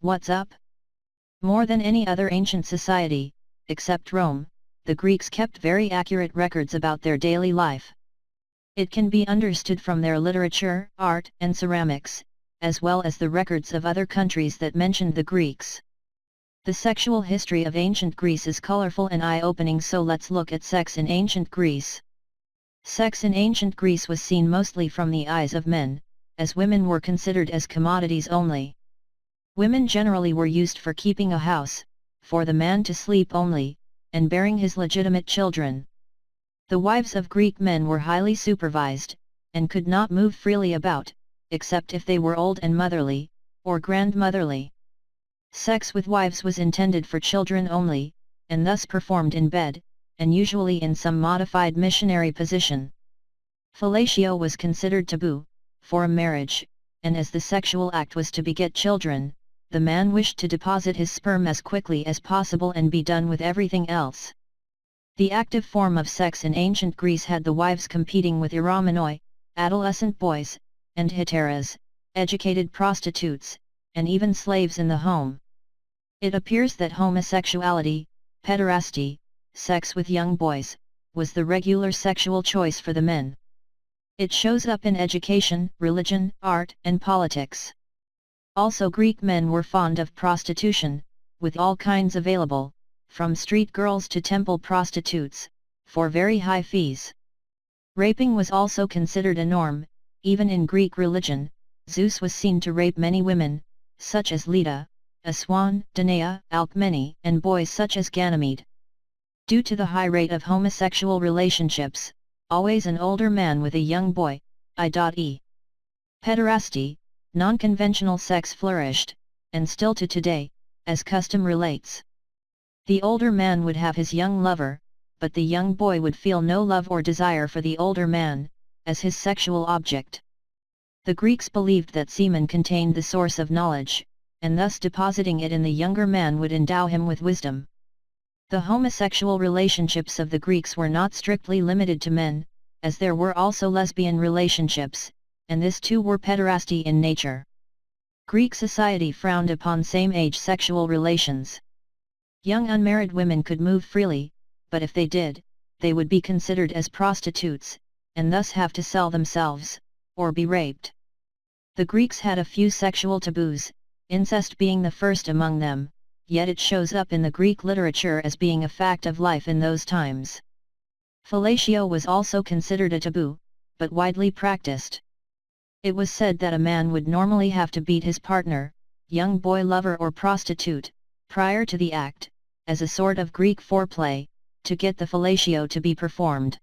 What's up? More than any other ancient society, except Rome, the Greeks kept very accurate records about their daily life. It can be understood from their literature, art, and ceramics, as well as the records of other countries that mentioned the Greeks. The sexual history of ancient Greece is colorful and eye-opening, so let's look at sex in ancient Greece. Sex in ancient Greece was seen mostly from the eyes of men, as women were considered as commodities only. Women generally were used for keeping a house, for the man to sleep only, and bearing his legitimate children. The wives of Greek men were highly supervised, and could not move freely about, except if they were old and motherly, or grandmotherly. Sex with wives was intended for children only, and thus performed in bed, and usually in some modified missionary position. Fellatio was considered taboo, for a marriage, and as the sexual act was to beget children, the man wished to deposit his sperm as quickly as possible and be done with everything else. The active form of sex in ancient Greece had the wives competing with eromenoi, adolescent boys, and heteras, educated prostitutes, and even slaves in the home. It appears that homosexuality, pederasty, sex with young boys, was the regular sexual choice for the men. It shows up in education, religion, art, and politics. Also, Greek men were fond of prostitution, with all kinds available, from street girls to temple prostitutes, for very high fees. Raping was also considered a norm. Even in Greek religion, Zeus was seen to rape many women, such as Leda, a swan, Danae, Alcmene, and boys such as Ganymede. Due to the high rate of homosexual relationships, always an older man with a young boy, i.e. pederasty, non-conventional sex flourished, and still to today, as custom relates. The older man would have his young lover, but the young boy would feel no love or desire for the older man, as his sexual object. The Greeks believed that semen contained the source of knowledge, and thus depositing it in the younger man would endow him with wisdom. The homosexual relationships of the Greeks were not strictly limited to men, as there were also lesbian relationships, and this too were pederasty in nature. Greek society frowned upon same-age sexual relations. Young unmarried women could move freely, but if they did, they would be considered as prostitutes, and thus have to sell themselves, or be raped. The Greeks had a few sexual taboos, incest being the first among them, yet it shows up in the Greek literature as being a fact of life in those times. Fellatio was also considered a taboo, but widely practiced. It was said that a man would normally have to beat his partner, young boy lover or prostitute, prior to the act, as a sort of Greek foreplay, to get the fellatio to be performed.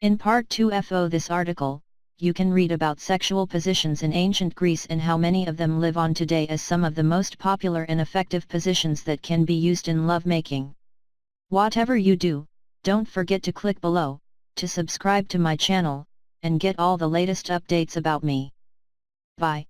In Part 2 of this article, you can read about sexual positions in ancient Greece and how many of them live on today as some of the most popular and effective positions that can be used in lovemaking. Whatever you do, don't forget to click below, to subscribe to my channel, and get all the latest updates about me. Bye.